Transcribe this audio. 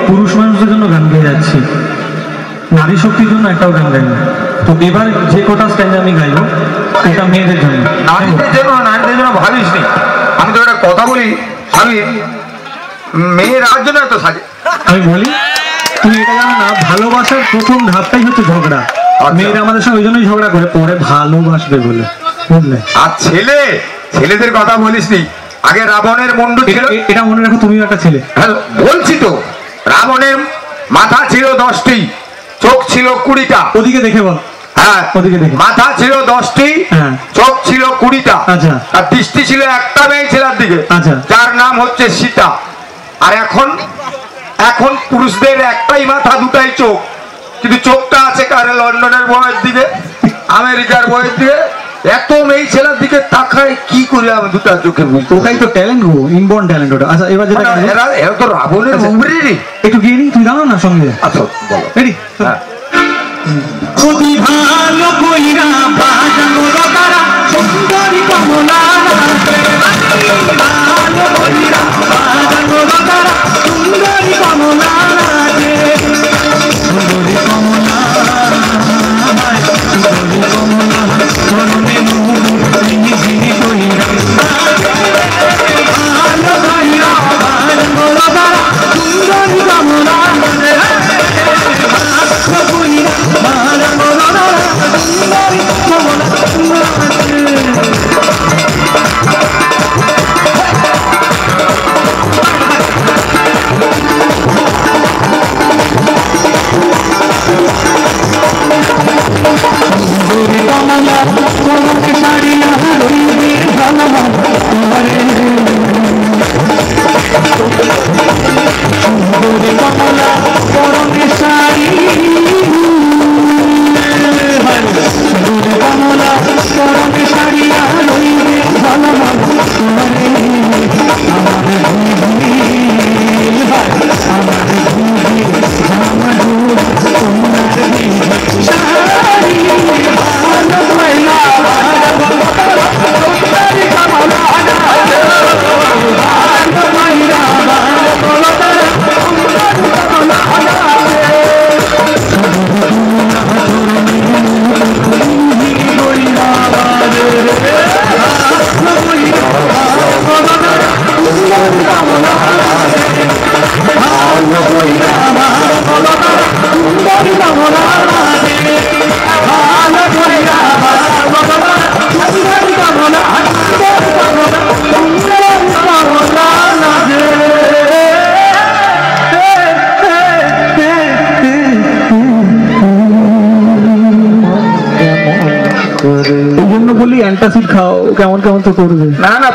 পুরুষ মানুষদের জন্য গান গেয়ে যাচ্ছি, নারী শক্তির জন্য একটাও গান গাইনি। তো এবার যে কোটা স্ট্যান্ড আমি গাইবো এটা মেয়েদের জন্য। নারীদের জন্য, নারীদের জন্য ভাবিস নি। আমি তো একটা কথা বলি, আমি মেয়ের জন্য এত সাজে। আমি বলি তুমি এটা জানো না, ভালোবাসার প্রথম ধাপটাই হচ্ছে ঝগড়া। মেয়েরা আমাদের সঙ্গে ওই জন্যই ঝগড়া করে, পরে ভালোবাসবে বলে, বুঝলে? আর ছেলেদের কথা বলিস নি। আগে রাবণের মুন্ডু ছিল, এটা মনে রাখো, তুমিও একটা ছেলে। হ্যাঁ বলছি তো, রাবণের মাথা ছিল 10টি, চোখ ছিল 20টা। ওদিকে দেখে বল। হ্যাঁ ওদিকে দেখে। মাথা ছিল 10টি, হ্যাঁ। চোখ ছিল 20টা। আচ্ছা। আর দৃষ্টি ছিল একটা মেয়ে ছেলের দিকে, আচ্ছা। যার নাম হচ্ছে সীতা। আর এখন পুরুষদের একটাই মাথা, দুটাই চোখ, কিন্তু চোখটা আছে কারে লন্ডনের বয়ের দিকে, আমেরিকার বয়ের দিকে। এত মেয়ে ছেলের দিকে তাকায় কি করে আমি দুটা চোখে বুঝতে? ওটাই তো ট্যালেন্ট গো, ইনবর্ন ট্যালেন্ট ওটা। আচ্ছা এবার যেটা এরা তো রাবণের মুম্বরি। একটু গিয়ে নি, তুমি জানো না সঙ্গে। আচ্ছা বলো। রেডি? হ্যাঁ। যদি ভালো কইরা বাজানো তারা সুন্দরী কমলা, ভালো কইরা বাজানো তারা সুন্দরী কমলা, সুন্দরী কমলা, সুন্দরী কমলা, চরণে মুহুর্তে ঝিরি কইরা, ভালো কইরা বাজানো তারা সুন্দরী কমলা, ভালো কইরা বাজানো তারা সুন্দরী কমলা। এই জন্য বলি অ্যান্টাসিড খাও, কেমন কেমন তো করবে। না না